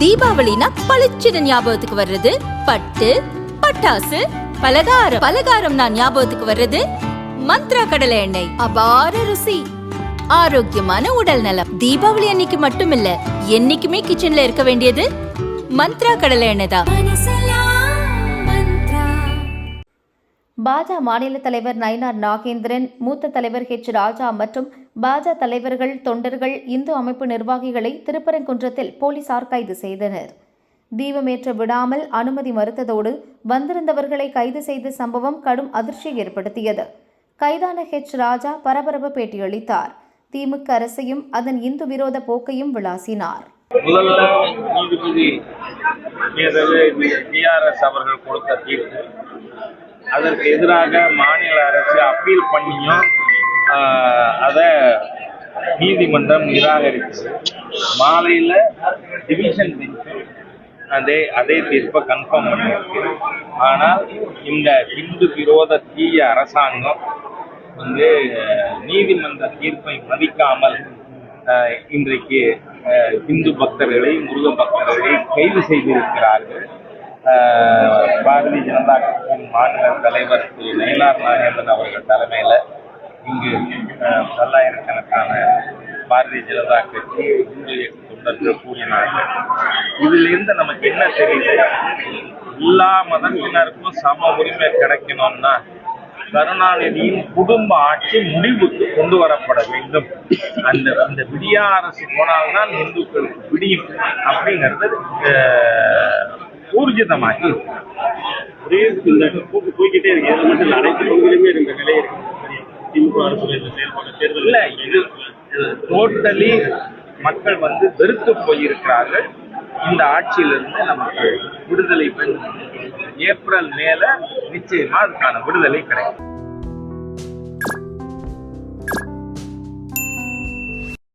தீபாவளினா பளிச்சுன்னு ஞாபகத்துக்கு வர்றது பட்டு, பட்டாசு, பலகாரம். பலகாரம்னா ஞாபகத்துக்கு வர்றது மந்த்ரா கடலை எண்ணெய். அபார ருசி, ஆரோக்கியமான உடல் நலம். தீபாவளி அன்னைக்கு மட்டும் இல்ல, என்னைக்குமே கிச்சன்ல இருக்க வேண்டியது மந்த்ரா கடலை எண்ணெய் தான். பாஜ மாநில தலைவர் நயினார் நாகேந்திரன், மூத்த தலைவர் ஹெச் ராஜா மற்றும் பாஜ தலைவர்கள், தொண்டர்கள், இந்து அமைப்பு நிர்வாகிகளை திருப்பரங்குன்றத்தில் போலீசார் கைது செய்தனர். தீபமேற்ற விடாமல் அனுமதி மறுத்ததோடு வந்திருந்தவர்களை கைது செய்த சம்பவம் கடும் அதிர்ச்சியை ஏற்படுத்தியது. கைதான ஹெச் ராஜா பரபரப்பு பேட்டியளித்தார். திமுக அரசையும் அதன் இந்து விரோத போக்கையும் விளாசினார். முதல்ல நீதிபதி டிஆர்எஸ் அவர்கள் கொடுத்த தீர்ப்பு, அதற்கு எதிராக மாநில அரசு அப்பீல் பண்ணியும் அதை நீதிமன்றம் நிராகரித்தது. மாலையில் டிவிஷன் பெஞ்ச் அதே தீர்ப்பை கன்ஃபார்ம் பண்ணியிருக்கு. ஆனால் இந்த இந்து விரோத தீய அரசாங்கம் நீதிமன்ற தீர்ப்பை மதிக்காமல் இன்றைக்கு இந்து பக்தர்களை, முருக பக்தர்களை கைது செய்திருக்கிறார்கள். பாரதிய ஜனதா கட்சியின் மாநில தலைவர் திரு நயினார் நாகேந்திரன் அவர்கள் தலைமையில் இங்கு பல்லாயிரக்கணக்கான பாரதிய ஜனதா கட்சி இந்து இயக்க தொண்டர்கள் கூடினார்கள். இதிலிருந்து நமக்கு என்ன தெரியுது? எல்லா மதத்தினருக்கும் சம உரிமை கிடைக்கணும்னா கருணாநிதியின் குடும்ப ஆட்சி முடிவுக்கு கொண்டு வரப்பட வேண்டும். அந்த விடியா அரசு போனால்தான் இந்துக்களுக்கு விடியும் அப்படிங்கிறது ஊர்ஜிதமாகி போய்கிட்டே இருக்கு. அது மட்டும் இல்லை, அனைத்து பகுதியிலுமே இருந்த நிலை இருக்கு. திமுக அரசு செயல்பாடு இல்லை, இது டோட்டலி மக்கள் வெறுத்து போயிருக்கிறார்கள். இந்த ஆட்சியிலிருந்து நமக்கு விடுதலை ஏப்ரல் மேல நிச்சயமா அதுக்கான விடுதலை கிடைக்கும்.